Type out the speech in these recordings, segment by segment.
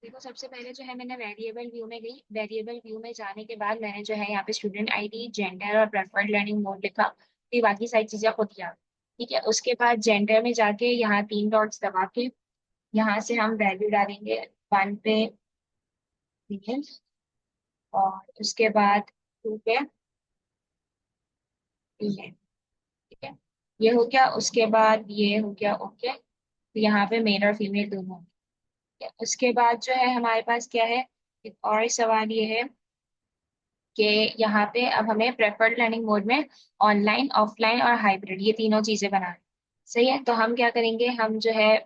देखो सबसे पहले जो है मैंने वेरिएबल व्यू में गई। वेरिएबल व्यू में जाने के बाद मैंने जो है यहाँ पे स्टूडेंट आईडी, जेंडर और प्रेफर्ड लर्निंग मोड लिखा। फिर बाकी सारी चीजें खुद किया। ठीक है, उसके बाद जेंडर में जाके यहाँ 3 डॉट्स दबा के यहाँ से हम वैल्यू डालेंगे 1 पे फीमेल, और उसके बाद 2 पे फीमेल। ठीक है, ये हो गया। उसके बाद ये हो गया ओके। तो यहाँ पे मेल और फीमेल दोनों। ठीक है, उसके बाद जो है हमारे पास क्या है, एक और सवाल ये है कि यहाँ पे अब हमें प्रेफर्ड लर्निंग मोड में ऑनलाइन, ऑफलाइन और हाइब्रिड ये तीनों चीजें बनानी। सही है, तो हम क्या करेंगे, हम जो है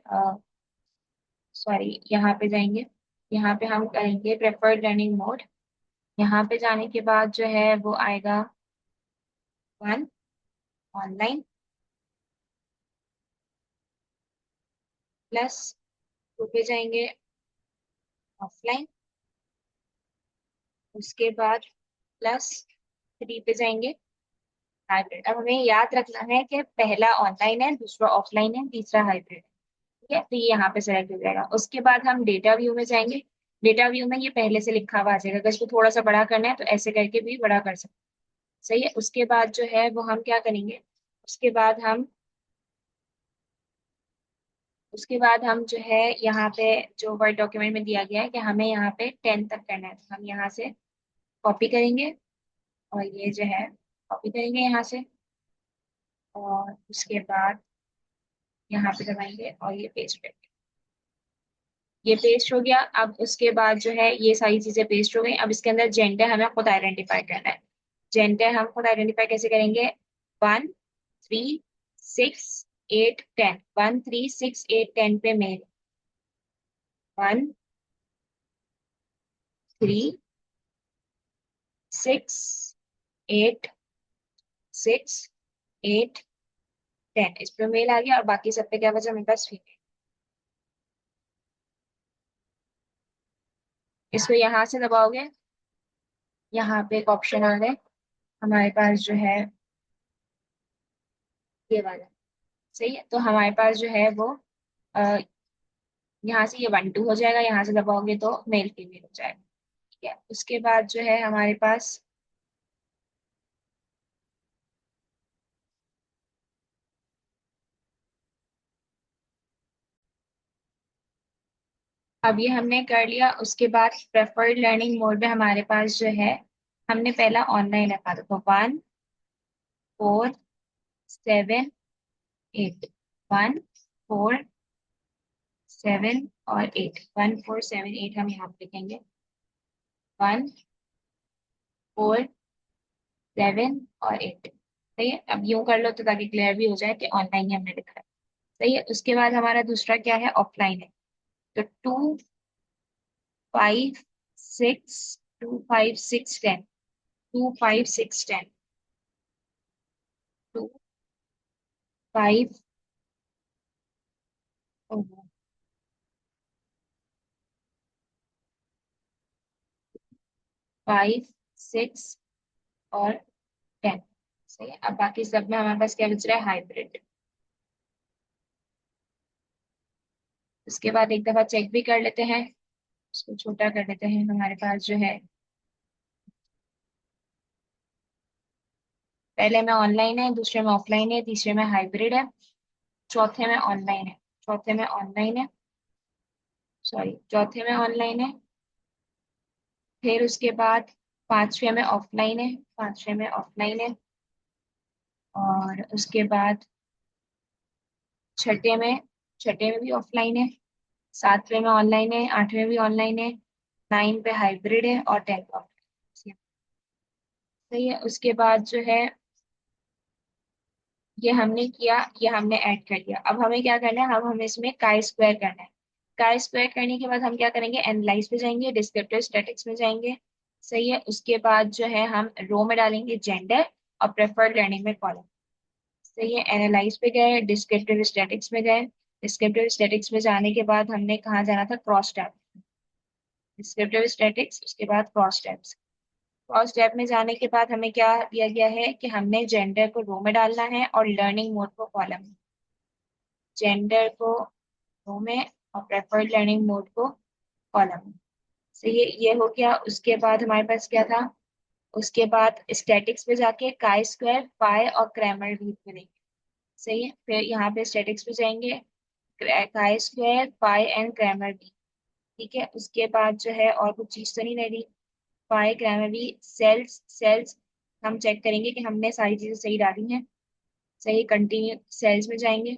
सॉरी यहाँ पे जाएंगे। यहाँ पे हम करेंगे प्रेफर्ड लर्निंग मोड। यहाँ पे जाने के बाद जो है वो आएगा 1 ऑनलाइन प्लस 2 पे जाएंगे ऑफलाइन, उसके बाद प्लस 3 पे जाएंगे हाइब्रिड। अब हमें याद रखना है कि पहला ऑनलाइन है, दूसरा ऑफलाइन है, तीसरा हाइब्रिड है। ठीक है, तो ये यहाँ पे सेलेक्ट हो जाएगा। उसके बाद हम डेटा व्यू में जाएंगे। डेटा व्यू में ये पहले से लिखा हुआ आ जाएगा। अगर इसको थोड़ा सा बड़ा करना है तो ऐसे करके भी बड़ा कर सकते हैं। सही है, उसके बाद जो है वो हम क्या करेंगे, उसके बाद हम उसके बाद हम जो है यहाँ पे जो वर्ड डॉक्यूमेंट में दिया गया है कि हमें यहाँ पे 10 तक करना है, तो हम यहाँ से कॉपी करेंगे और ये जो है कॉपी करेंगे यहाँ से, और उसके बाद यहाँ पे दबाएंगे और ये पेस्ट करेंगे। ये पेस्ट हो गया। अब उसके बाद जो है ये सारी चीजें पेस्ट हो गई। अब इसके अंदर जेंडर हमें खुद आइडेंटिफाई करना है। जेंडर हम खुद आइडेंटिफाई कैसे करेंगे, 1 3 6 8 10, 1 3 6 8 10 पे मेल, 1 3 6 8 6 8 10 इस पे मेल आ गया, और बाकी सब पे क्या बचा मेरे पास फीमेल। इसको यहाँ से दबाओगे, यहाँ पे एक ऑप्शन आ रहा है हमारे पास जो है ये वाला। सही है, तो हमारे पास जो है वो अ, यहाँ से ये 1 2 हो जाएगा, यहाँ से दबाओगे तो मेल फीमेल हो जाएगा। ठीक है, उसके बाद जो है हमारे पास अब ये हमने कर लिया। उसके बाद प्रेफर्ड लर्निंग मोड में हमारे पास जो है हमने पहला ऑनलाइन रखा था, तो 1 4 7 8, 1 4 7 और 8, 1 4 7 8 हम यहाँ पे लिखेंगे, 1 4 7 और 8। सही है, अब यूं कर लो तो ताकि क्लियर भी हो जाए कि ऑनलाइन ही हमने लिखा है। सही है, उसके बाद हमारा दूसरा क्या है, ऑफलाइन है। तो 2 5 6 2 5 6 10, 2 5 6 10, 2 5 5 6 और 10। सही है, अब बाकी सब में हमारे पास क्या बच रहा है, हाइब्रिड। उसके बाद एक दफा चेक भी कर लेते हैं, उसको छोटा कर लेते हैं। हमारे पास जो है पहले में ऑनलाइन है, दूसरे में ऑफलाइन है, तीसरे में हाइब्रिड है, चौथे में ऑनलाइन है, चौथे में ऑनलाइन है, सॉरी चौथे में ऑनलाइन है। फिर उसके बाद पांचवे में ऑफलाइन है, पांचवे में ऑफलाइन है, और उसके बाद छठे में छठे में भी ऑफलाइन है, सातवें में ऑनलाइन है, आठवें भी ऑनलाइन है, 9 पे हाइब्रिड है, और 10 पे ऑफलाइन। सही है, उसके बाद जो है ये हमने किया, ये हमने ऐड कर दिया। अब हमें क्या करना है, अब हमें इसमें काई स्क्वायर करना है। काई स्क्वायर करने के बाद हम क्या करेंगे, एनालाइज पे जाएंगे, डिस्क्रिप्टिव स्टैटिक्स में जाएंगे। सही है, उसके बाद जो है हम रो में डालेंगे जेंडर और प्रेफर्ड लर्निंग में कॉलम। सही है, एनालाइज पे गए, डिस्क्रिप्टिव स्टैटिक्स में गए। डिस्क्रिप्टिव स्टैटिक्स में जाने के बाद हमने कहाँ जाना था, क्रॉस टैब। डिस्क्रिप्टिव स्टैटिक्स, उसके बाद क्रॉस टैब्स। क्रॉस टैब में जाने के बाद हमें क्या दिया गया है कि हमने जेंडर को रो में डालना है और लर्निंग मोड को कॉलम में। जेंडर को रो में और प्रेफर्ड लर्निंग मोड को कॉलम। सही है, ये हो गया। उसके बाद हमारे पास क्या था, उसके बाद स्टैटिक्स पे जाके काई स्क्वायर पाई और क्रैमर रूट बनेंगे। सही है, फिर यहाँ पे स्टैटिक्स पे जाएंगे, chi square pi and Cramer भी। ठीक है, उसके बाद जो है और कुछ चीज तो नहीं रह रही। पाई क्रैमर भी, सेल्स सेल्स हम चेक करेंगे कि हमने सारी चीजें सही डाली हैं। सही, कंटिन्यू सेल्स में जाएंगे,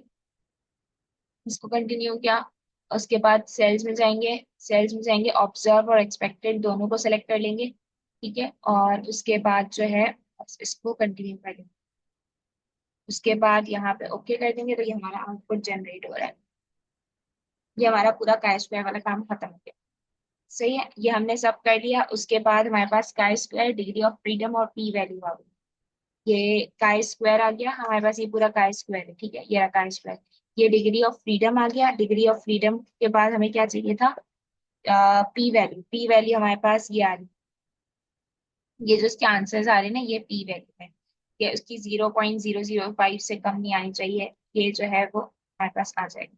इसको कंटिन्यू किया। उसके बाद सेल्स में जाएंगे ऑब्जर्व और एक्सपेक्टेड दोनों को सेलेक्ट कर लेंगे। ठीक है, और उसके बाद जो है इसको कंटिन्यू कर लेंगे। उसके बाद यहाँ पे ओके कर देंगे, तो ये हमारा आउटपुट जनरेट हो रहा है। ये हमारा पूरा काय स्क्वायर वाला काम खत्म हो गया। सही है, ये हमने सब कर लिया। उसके बाद हमारे पास chi square, degree of freedom और पी वैल्यू आ गई। ये काय स्क्वायर आ गया हमारे पास, ये पूरा काय स्क्वायर है। ठीक है, ये रहा काय स्क्वायर। ये डिग्री ऑफ फ्रीडम आ गया। डिग्री ऑफ फ्रीडम के बाद हमें क्या चाहिए था, पी वैल्यू। पी वैल्यू हमारे पास ये आ रही, ये जो इसके आंसर्स आ रहे हैं ना, ये पी वैल्यू है। ये उसकी 0.005 से कम नहीं आनी चाहिए, ये जो है वो हमारे पास आ जाएगी।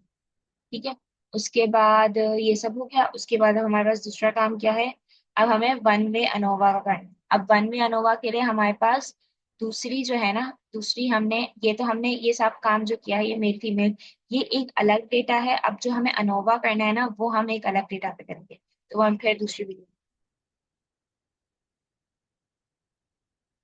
ठीक है, उसके बाद ये सब हो गया। उसके बाद अब हमारे पास दूसरा काम क्या है, अब हमें वन वे अनोवा का करना है। अब वन वे अनोवा के लिए हमारे पास दूसरी जो है ना, दूसरी हमने हमने ये सब काम जो किया है, ये मेल फीमेल, ये एक अलग डेटा है। अब जो हमें अनोवा करना है ना, वो हम एक अलग डेटा पे करेंगे, तो वो हम फिर दूसरी वीडियो